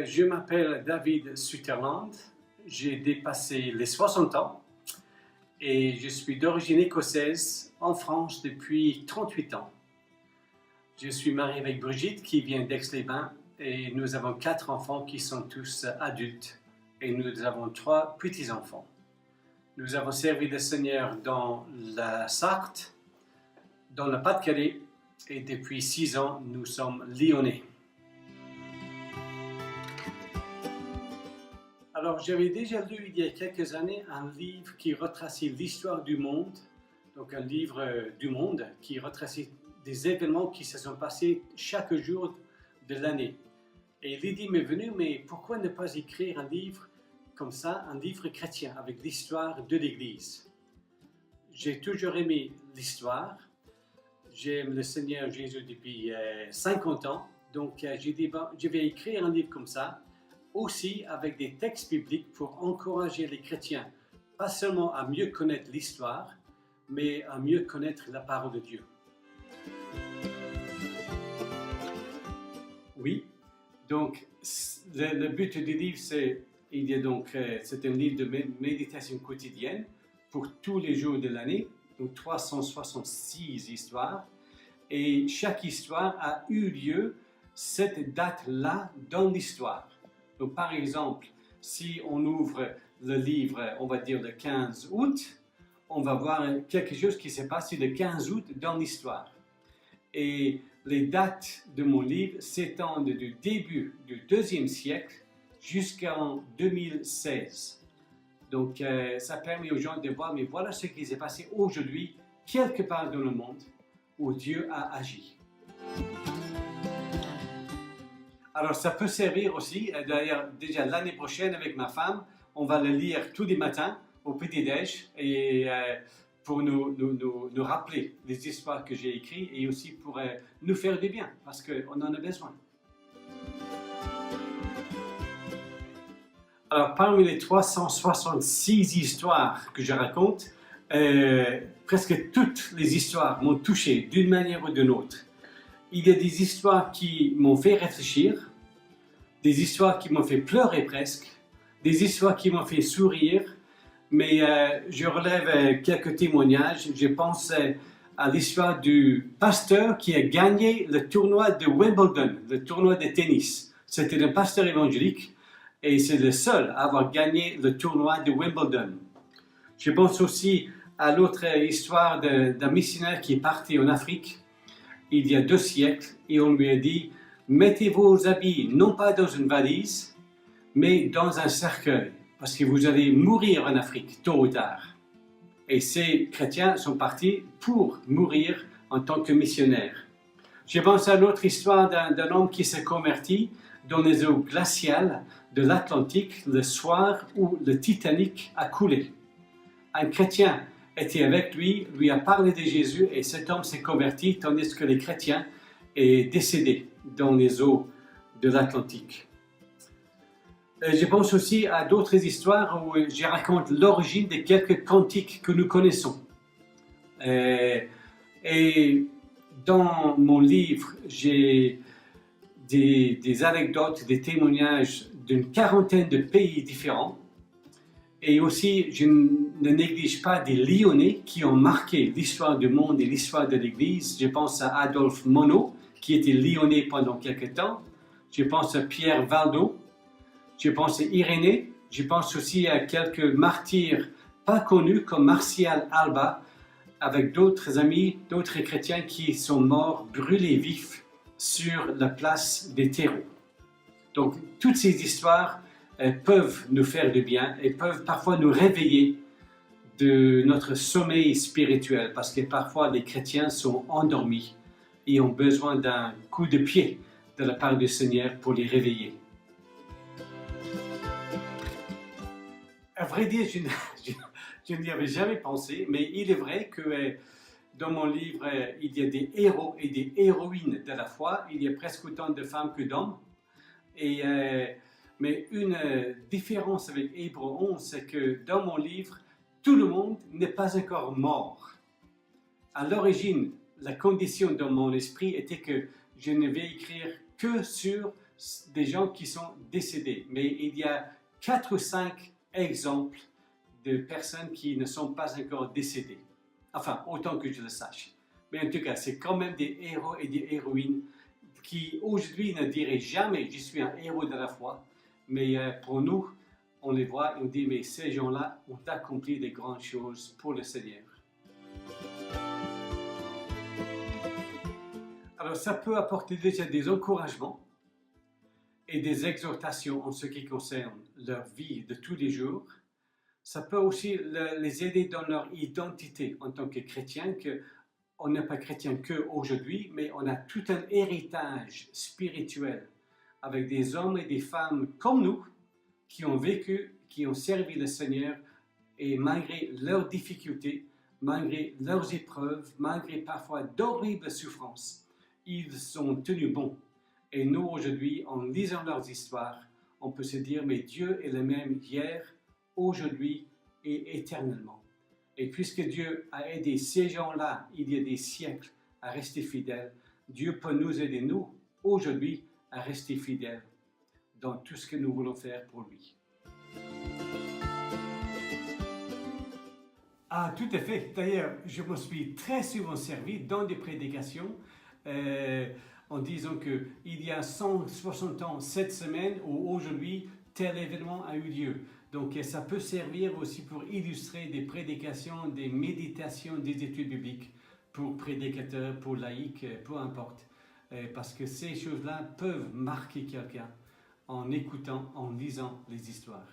Je m'appelle David Sutherland, j'ai dépassé les 60 ans et je suis d'origine écossaise en France depuis 38 ans. Je suis marié avec Brigitte qui vient d'Aix-les-Bains et nous avons 4 enfants qui sont tous adultes et nous avons 3 petits-enfants. Nous avons servi le Seigneur dans la Sarthe, dans le Pas-de-Calais et depuis 6 ans nous sommes lyonnais. Alors, j'avais déjà lu il y a quelques années un livre qui retraçait l'histoire du monde, donc un livre du monde qui retraçait des événements qui se sont passés chaque jour de l'année. Et l'idée m'est venue, mais pourquoi ne pas écrire un livre comme ça, un livre chrétien avec l'histoire de l'Église? J'ai toujours aimé l'histoire, j'aime le Seigneur Jésus depuis 50 ans, donc j'ai dit, bon, je vais écrire un livre comme ça, aussi avec des textes bibliques pour encourager les chrétiens, pas seulement à mieux connaître l'histoire, mais à mieux connaître la parole de Dieu. Oui, donc le but du livre, c'est un livre de méditation quotidienne pour tous les jours de l'année, donc 366 histoires, et chaque histoire a eu lieu cette date-là dans l'histoire. Donc, par exemple, si on ouvre le livre, on va dire le 15 août, on va voir quelque chose qui s'est passé le 15 août dans l'histoire. Et les dates de mon livre s'étendent du début du 2e siècle jusqu'en 2016. Donc, ça permet aux gens de voir, mais voilà ce qui s'est passé aujourd'hui, quelque part dans le monde, où Dieu a agi. Alors, ça peut servir aussi, d'ailleurs, déjà l'année prochaine avec ma femme, on va le lire tous les matins au petit-déj et pour nous rappeler les histoires que j'ai écrites et aussi pour nous faire du bien, parce qu'on en a besoin. Alors, parmi les 366 histoires que je raconte, presque toutes les histoires m'ont touché d'une manière ou d'une autre. Il y a des histoires qui m'ont fait réfléchir, des histoires qui m'ont fait pleurer presque, des histoires qui m'ont fait sourire, mais je relève quelques témoignages. Je pense à l'histoire du pasteur qui a gagné le tournoi de Wimbledon, le tournoi de tennis. C'était un pasteur évangélique et c'est le seul à avoir gagné le tournoi de Wimbledon. Je pense aussi à l'autre histoire d'un missionnaire qui est parti en Afrique il y a 2 siècles, et on lui a dit « Mettez vos habits non pas dans une valise, mais dans un cercueil, parce que vous allez mourir en Afrique, tôt ou tard. » Et ces chrétiens sont partis pour mourir en tant que missionnaires. Je pense à l'autre histoire d'un homme qui s'est converti dans les eaux glaciales de l'Atlantique le soir où le Titanic a coulé. Un chrétien était avec lui, lui a parlé de Jésus et cet homme s'est converti tandis que les chrétiens est décédé dans les eaux de l'Atlantique. Je pense aussi à d'autres histoires où je raconte l'origine de quelques cantiques que nous connaissons. Et dans mon livre, j'ai des anecdotes, des témoignages d'une quarantaine de pays différents. Et aussi, je ne néglige pas des Lyonnais qui ont marqué l'histoire du monde et l'histoire de l'Église. Je pense à Adolphe Monod, qui était Lyonnais pendant quelque temps. Je pense à Pierre Valdo. Je pense à Irénée. Je pense aussi à quelques martyrs pas connus comme Martial Alba, avec d'autres amis, d'autres chrétiens qui sont morts brûlés vifs sur la place des terreaux. Donc, toutes ces histoires peuvent nous faire du bien et peuvent parfois nous réveiller de notre sommeil spirituel, parce que parfois les chrétiens sont endormis et ont besoin d'un coup de pied de la part du Seigneur pour les réveiller. À vrai dire, je n'y avais jamais pensé, mais il est vrai que dans mon livre, il y a des héros et des héroïnes de la foi. Il y a presque autant de femmes que d'hommes. Mais une différence avec Hébreux 11, c'est que dans mon livre, tout le monde n'est pas encore mort. À l'origine, la condition dans mon esprit était que je ne vais écrire que sur des gens qui sont décédés. Mais il y a 4 ou 5 exemples de personnes qui ne sont pas encore décédées. Enfin, autant que je le sache. Mais en tout cas, c'est quand même des héros et des héroïnes qui aujourd'hui ne diraient jamais « je suis un héros de la foi ». Mais pour nous, on les voit et on dit « mais ces gens-là ont accompli des grandes choses pour le Seigneur ». Alors ça peut apporter déjà des encouragements et des exhortations en ce qui concerne leur vie de tous les jours. Ça peut aussi les aider dans leur identité en tant que chrétiens, qu'on n'est pas chrétien qu'aujourd'hui, mais on a tout un héritage spirituel avec des hommes et des femmes comme nous qui ont vécu, qui ont servi le Seigneur et malgré leurs difficultés, malgré leurs épreuves, malgré parfois d'horribles souffrances, ils ont tenu bon. Et nous aujourd'hui, en lisant leurs histoires, on peut se dire mais Dieu est le même hier, aujourd'hui et éternellement. Et puisque Dieu a aidé ces gens-là il y a des siècles à rester fidèles, Dieu peut nous aider, nous, aujourd'hui, à rester fidèles dans tout ce que nous voulons faire pour lui. Ah, tout à fait. D'ailleurs, je me suis très souvent servi dans des prédications en disant qu'il y a 160 ans, cette semaine ou aujourd'hui, tel événement a eu lieu. Donc ça peut servir aussi pour illustrer des prédications, des méditations, des études bibliques pour prédicateurs, pour laïcs, peu importe. Parce que ces choses-là peuvent marquer quelqu'un en écoutant, en lisant les histoires.